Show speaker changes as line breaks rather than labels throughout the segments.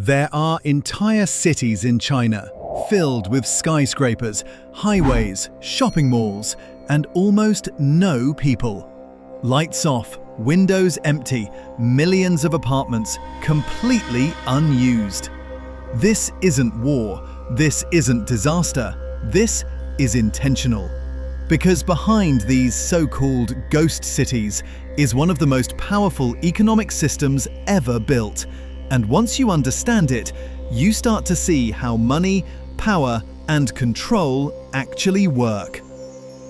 There are entire cities in China filled with skyscrapers, highways, shopping malls, and almost no people. Lights off, windows empty, millions of apartments completely unused. This isn't war, this isn't disaster, this is intentional. Because behind these so-called ghost cities is one of the most powerful economic systems ever built. And once you understand it, you start to see how money, power, and control actually work.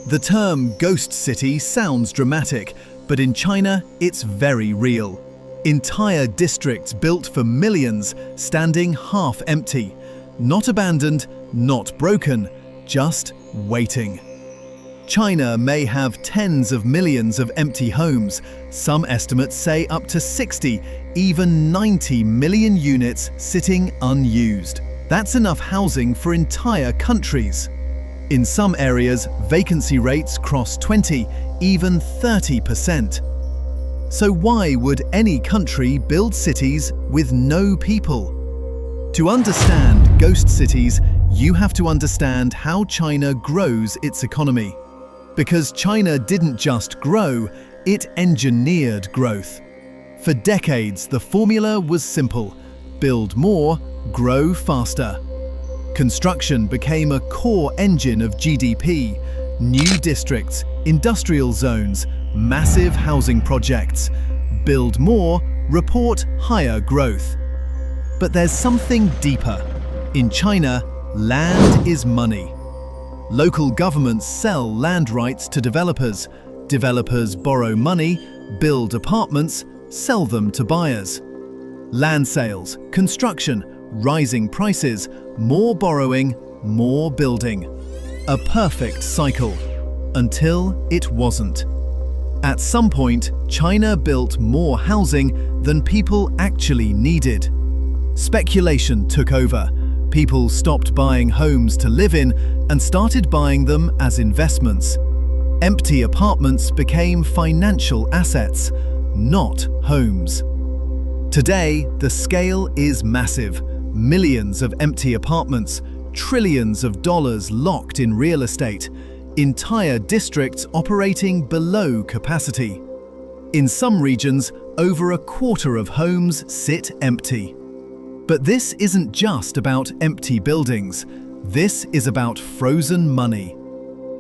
The term ghost city sounds dramatic, but in China, it's very real. Entire districts built for millions, standing half empty. Not abandoned, not broken, just waiting. China may have tens of millions of empty homes. Some estimates say up to 60, even 90 million units sitting unused. That's enough housing for entire countries. In some areas, vacancy rates cross 20, even 30%. So why would any country build cities with no people? To understand ghost cities, you have to understand how China grows its economy. Because China didn't just grow, it engineered growth. For decades, the formula was simple: build more, grow faster. Construction became a core engine of GDP. New districts, industrial zones, massive housing projects. Build more, report higher growth. But there's something deeper. In China, land is money. Local governments sell land rights to developers. Developers borrow money, build apartments, sell them to buyers. Land sales, construction, rising prices, more borrowing, more building. A perfect cycle. Until it wasn't. At some point, China built more housing than people actually needed. Speculation took over. People stopped buying homes to live in and started buying them as investments. Empty apartments became financial assets, not homes. Today, the scale is massive. Millions of empty apartments, trillions of dollars locked in real estate, entire districts operating below capacity. In some regions, over a quarter of homes sit empty. But this isn't just about empty buildings. This is about frozen money.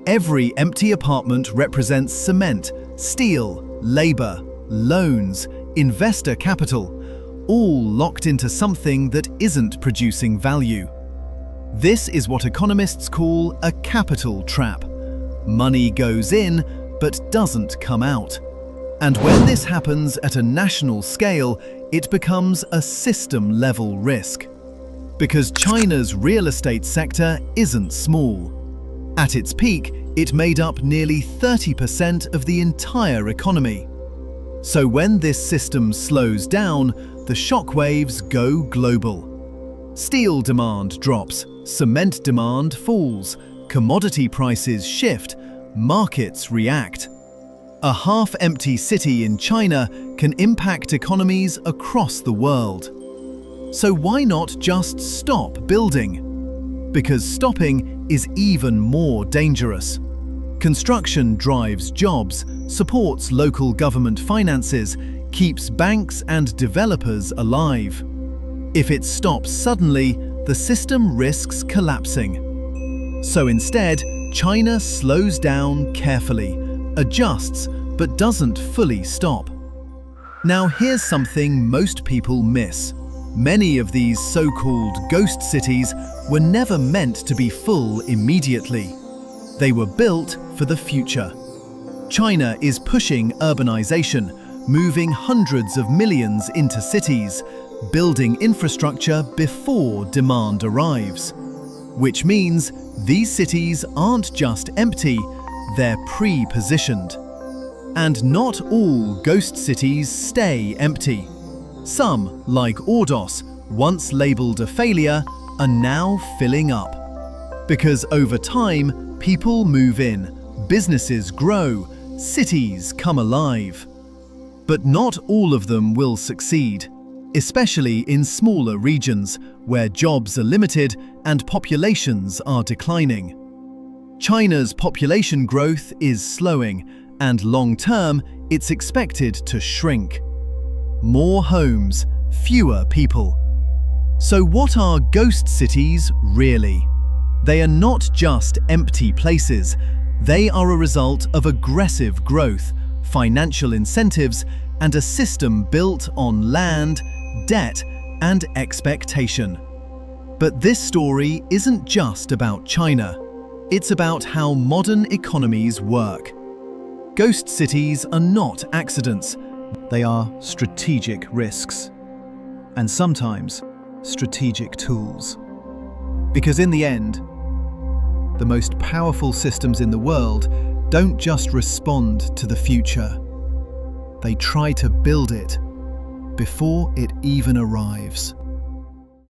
Every empty apartment represents cement, steel, labor, loans, investor capital, all locked into something that isn't producing value. This is what economists call a capital trap. Money goes in, but doesn't come out. And when this happens at a national scale, it becomes a system-level risk. Because China's real estate sector isn't small. At its peak, it made up nearly 30% of the entire economy. So when this system slows down, the shockwaves go global. Steel demand drops, cement demand falls, commodity prices shift, markets react. A half-empty city in China can impact economies across the world. So why not just stop building? Because stopping is even more dangerous. Construction drives jobs, supports local government finances, keeps banks and developers alive. If it stops suddenly, the system risks collapsing. So instead, China slows down carefully, adjusts, but doesn't fully stop. Now here's something most people miss. Many of these so-called ghost cities were never meant to be full immediately. They were built for the future. China is pushing urbanization, moving hundreds of millions into cities, building infrastructure before demand arrives. Which means these cities aren't just empty, they're pre-positioned. And not all ghost cities stay empty. Some, like Ordos, once labelled a failure, are now filling up. Because over time, people move in, businesses grow, cities come alive. But not all of them will succeed. especially in smaller regions where jobs are limited and populations are declining. China's population growth is slowing, and long-term, it's expected to shrink. More homes, fewer people. So what are ghost cities really? They are not just empty places. They are a result of aggressive growth, financial incentives, and a system built on land, debt, and expectation. But this story isn't just about China. It's about how modern economies work. Ghost cities are not accidents. They are strategic risks. And sometimes, strategic tools. Because in the end, the most powerful systems in the world don't just respond to the future. They try to build it before it even arrives.